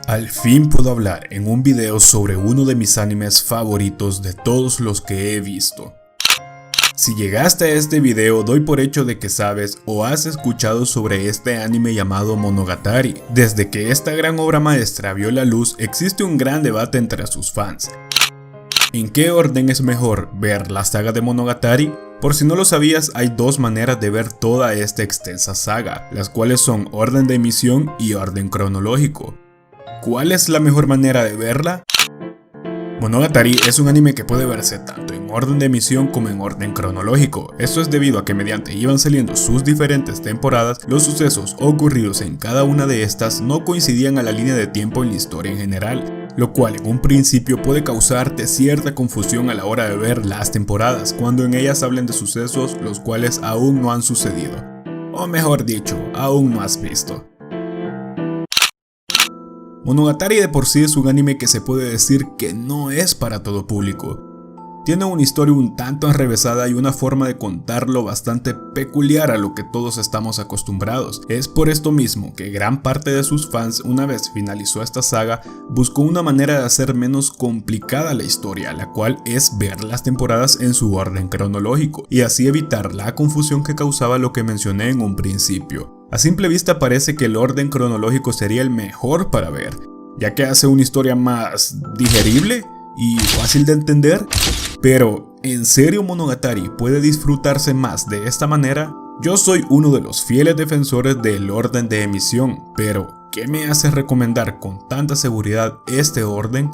Al fin puedo hablar en un video sobre uno de mis animes favoritos de todos los que he visto. Si llegaste a este video, doy por hecho de que sabes o has escuchado sobre este anime llamado Monogatari. Desde que esta gran obra maestra vio la luz, existe un gran debate entre sus fans. ¿En qué orden es mejor ver la saga de Monogatari? Por si no lo sabías, hay dos maneras de ver toda esta extensa saga, las cuales son orden de emisión y orden cronológico. ¿Cuál es la mejor manera de verla? Monogatari es un anime que puede verse tanto en orden de emisión como en orden cronológico. Esto es debido a que mediante iban saliendo sus diferentes temporadas, los sucesos ocurridos en cada una de estas no coincidían a la línea de tiempo en la historia en general, lo cual en un principio puede causarte cierta confusión a la hora de ver las temporadas, cuando en ellas hablan de sucesos los cuales aún no han sucedido, o mejor dicho, aún no has visto. Monogatari de por sí es un anime que se puede decir que no es para todo público. Tiene una historia un tanto enrevesada y una forma de contarlo bastante peculiar a lo que todos estamos acostumbrados. Es por esto mismo que gran parte de sus fans, una vez finalizó esta saga, buscó una manera de hacer menos complicada la historia, la cual es ver las temporadas en su orden cronológico, y así evitar la confusión que causaba lo que mencioné en un principio. A simple vista parece que el orden cronológico sería el mejor para ver, ya que hace una historia más digerible y fácil de entender. Pero, ¿en serio Monogatari puede disfrutarse más de esta manera? Yo soy uno de los fieles defensores del orden de emisión, pero ¿qué me hace recomendar con tanta seguridad este orden?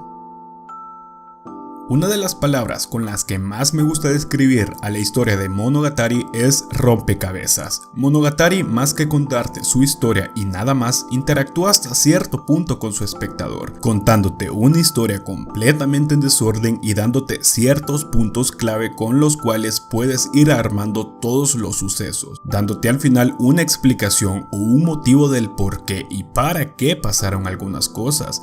Una de las palabras con las que más me gusta describir a la historia de Monogatari es rompecabezas. Monogatari, más que contarte su historia y nada más, interactúa hasta cierto punto con su espectador, contándote una historia completamente en desorden y dándote ciertos puntos clave con los cuales puedes ir armando todos los sucesos, dándote al final una explicación o un motivo del por qué y para qué pasaron algunas cosas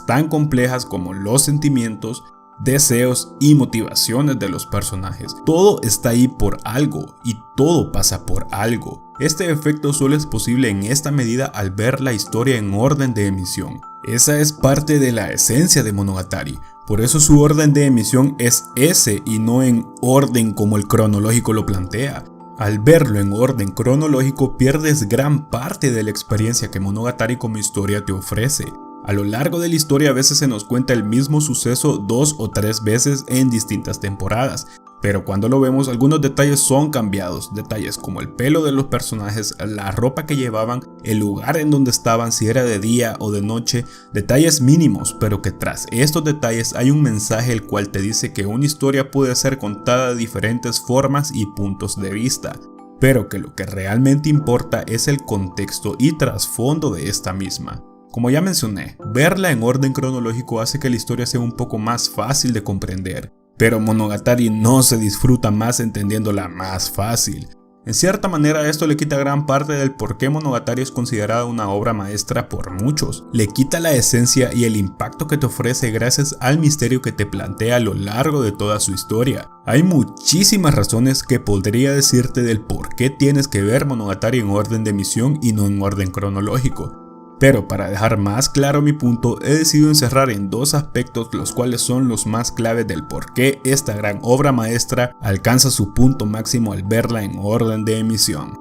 tan complejas como los sentimientos, deseos y motivaciones de los personajes. Todo está ahí por algo y todo pasa por algo. Este efecto solo es posible en esta medida al ver la historia en orden de emisión. Esa es parte de la esencia de Monogatari, por eso su orden de emisión es ese y no en orden como el cronológico lo plantea. Al verlo en orden cronológico pierdes gran parte de la experiencia que Monogatari como historia te ofrece. A lo largo de la historia a veces se nos cuenta el mismo suceso 2 o 3 veces en distintas temporadas, pero cuando lo vemos algunos detalles son cambiados, detalles como el pelo de los personajes, la ropa que llevaban, el lugar en donde estaban, si era de día o de noche, detalles mínimos, pero que tras estos detalles hay un mensaje el cual te dice que una historia puede ser contada de diferentes formas y puntos de vista, pero que lo que realmente importa es el contexto y trasfondo de esta misma. Como ya mencioné, verla en orden cronológico hace que la historia sea un poco más fácil de comprender, pero Monogatari no se disfruta más entendiéndola más fácil. En cierta manera esto le quita gran parte del por qué Monogatari es considerada una obra maestra por muchos. Le quita la esencia y el impacto que te ofrece gracias al misterio que te plantea a lo largo de toda su historia. Hay muchísimas razones que podría decirte del por qué tienes que ver Monogatari en orden de emisión y no en orden cronológico. Pero para dejar más claro mi punto, he decidido encerrar en dos aspectos los cuales son los más claves del por qué esta gran obra maestra alcanza su punto máximo al verla en orden de emisión.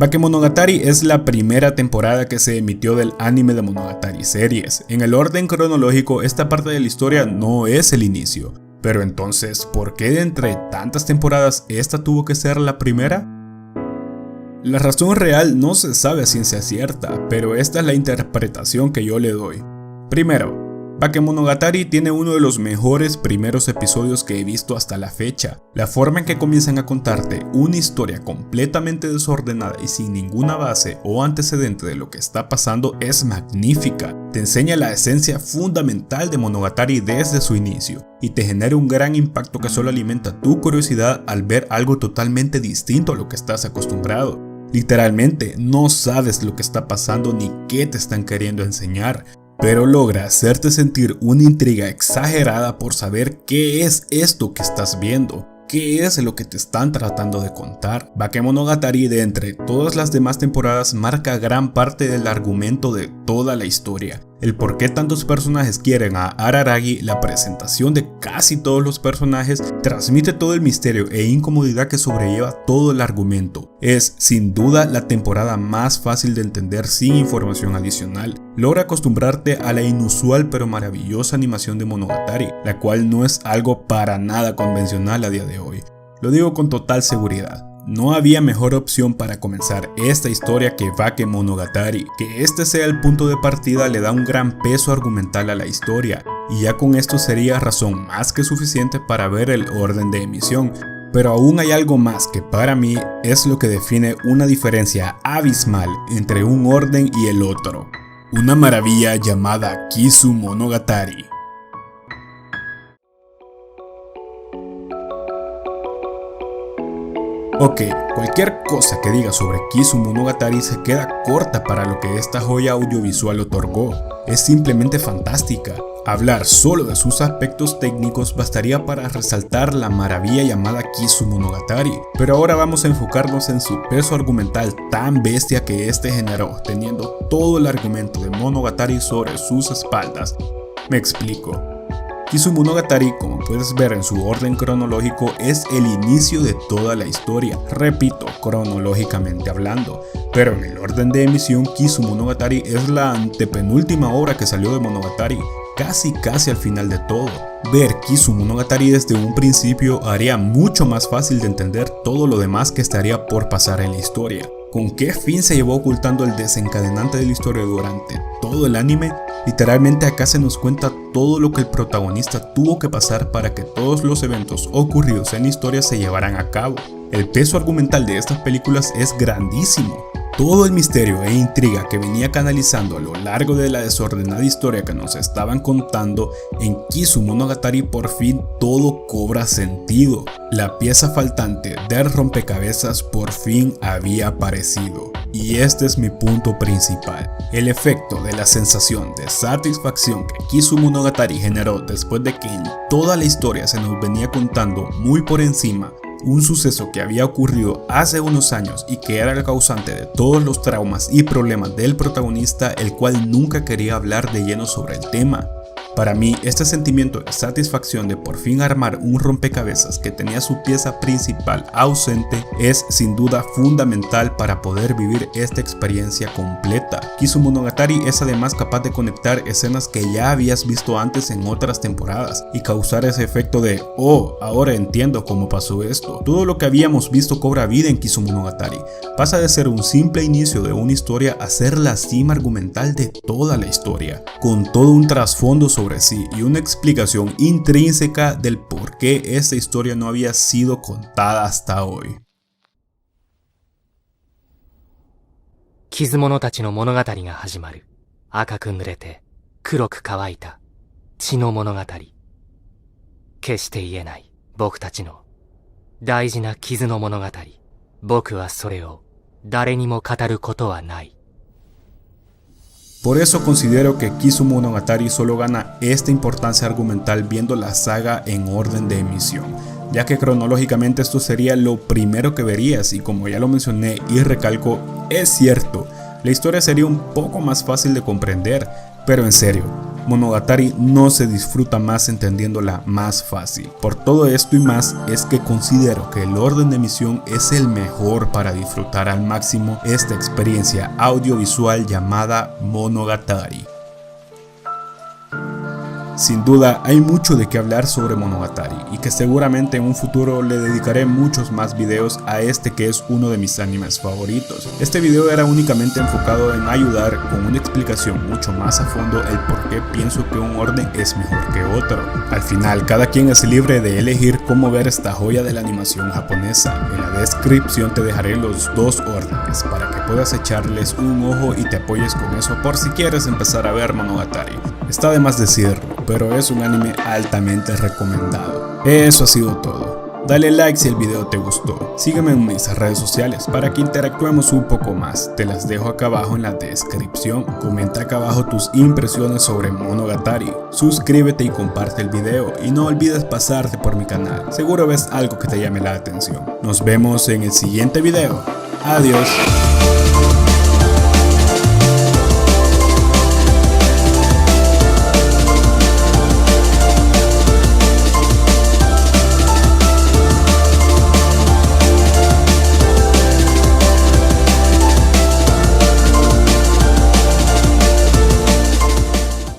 Bakemonogatari es la primera temporada que se emitió del anime de Monogatari series. En el orden cronológico, esta parte de la historia no es el inicio. Pero entonces, ¿por qué de entre tantas temporadas esta tuvo que ser la primera? La razón real no se sabe a ciencia cierta, pero esta es la interpretación que yo le doy. Primero, Bakemonogatari tiene uno de los mejores primeros episodios que he visto hasta la fecha. La forma en que comienzan a contarte una historia completamente desordenada y sin ninguna base o antecedente de lo que está pasando es magnífica. Te enseña la esencia fundamental de Monogatari desde su inicio y te genera un gran impacto que solo alimenta tu curiosidad al ver algo totalmente distinto a lo que estás acostumbrado. Literalmente no sabes lo que está pasando ni qué te están queriendo enseñar. pero logra hacerte sentir una intriga exagerada por saber qué es esto que estás viendo. ¿Qué es lo que te están tratando de contar? Bakemonogatari, de entre todas las demás temporadas, marca gran parte del argumento de toda la historia. El por qué tantos personajes quieren a Araragi, la presentación de casi todos los personajes, transmite todo el misterio e incomodidad que sobrelleva todo el argumento. Es, sin duda, la temporada más fácil de entender sin información adicional. Logra acostumbrarte a la inusual pero maravillosa animación de Monogatari, la cual no es algo para nada convencional a día de hoy. Lo digo con total seguridad. No había mejor opción para comenzar esta historia que Bakemonogatari. Que este sea el punto de partida le da un gran peso argumental a la historia, y ya con esto sería razón más que suficiente para ver el orden de emisión. Pero aún hay algo más que para mí es lo que define una diferencia abismal entre un orden y el otro. Una maravilla llamada Kizumonogatari. Ok, cualquier cosa que diga sobre Kizumonogatari se queda corta para lo que esta joya audiovisual otorgó. Es simplemente fantástica. Hablar solo de sus aspectos técnicos bastaría para resaltar la maravilla llamada Kizumonogatari, pero ahora vamos a enfocarnos en su peso argumental tan bestia que este generó, teniendo todo el argumento de Monogatari sobre sus espaldas. Me explico. Kizumonogatari, como puedes ver en su orden cronológico, es el inicio de toda la historia, repito, cronológicamente hablando, pero en el orden de emisión Kizumonogatari es la antepenúltima obra que salió de Monogatari, casi al final de todo. Ver Kizumonogatari desde un principio haría mucho más fácil de entender todo lo demás que estaría por pasar en la historia. ¿Con qué fin se llevó ocultando el desencadenante de la historia durante todo el anime? Literalmente acá se nos cuenta todo lo que el protagonista tuvo que pasar para que todos los eventos ocurridos en la historia se llevaran a cabo. El peso argumental de estas películas es grandísimo. Todo el misterio e intriga que venía canalizando a lo largo de la desordenada historia que nos estaban contando, en Kizumonogatari por fin todo cobra sentido. La pieza faltante del rompecabezas por fin había aparecido. Y este es mi punto principal. El efecto de la sensación de satisfacción que Kizumonogatari generó después de que en toda la historia se nos venía contando muy por encima un suceso que había ocurrido hace unos años y que era el causante de todos los traumas y problemas del protagonista, el cual nunca quería hablar de lleno sobre el tema. Para mí, este sentimiento de satisfacción de por fin armar un rompecabezas que tenía su pieza principal ausente es sin duda fundamental para poder vivir esta experiencia completa. Kizumonogatari es además capaz de conectar escenas que ya habías visto antes en otras temporadas y causar ese efecto de "oh, ahora entiendo cómo pasó esto". Todo lo que habíamos visto cobra vida en Kizumonogatari. Pasa de ser un simple inicio de una historia a ser la cima argumental de toda la historia, con todo un trasfondo sobre sí y una explicación intrínseca del por qué esta historia no había sido contada hasta hoy. 傷者たちの物語が始まる。赤く濡れて黒く乾いた血の物語。決して言えない僕たちの大事な傷の物語。僕はそれを誰にも語ることはない。 Por eso considero que Kizumonogatari solo gana esta importancia argumental viendo la saga en orden de emisión, ya que cronológicamente esto sería lo primero que verías y como ya lo mencioné y recalco, es cierto, la historia sería un poco más fácil de comprender, pero en serio, Monogatari no se disfruta más entendiéndola más fácil. Por todo esto y más es que considero que el orden de emisión es el mejor para disfrutar al máximo esta experiencia audiovisual llamada Monogatari. Sin duda hay mucho de qué hablar sobre Monogatari y que seguramente en un futuro le dedicaré muchos más videos a este que es uno de mis animes favoritos. Este video era únicamente enfocado en ayudar con una explicación mucho más a fondo el por qué pienso que un orden es mejor que otro. Al final cada quien es libre de elegir cómo ver esta joya de la animación japonesa. En la descripción te dejaré los dos órdenes para que puedas echarles un ojo y te apoyes con eso por si quieres empezar a ver Monogatari. Está de más decirlo, pero es un anime altamente recomendado. Eso ha sido todo. Dale like si el video te gustó. Sígueme en mis redes sociales para que interactuemos un poco más. Te las dejo acá abajo en la descripción. Comenta acá abajo tus impresiones sobre Monogatari. Suscríbete y comparte el video. Y no olvides pasarte por mi canal. Seguro ves algo que te llame la atención. Nos vemos en el siguiente video. Adiós.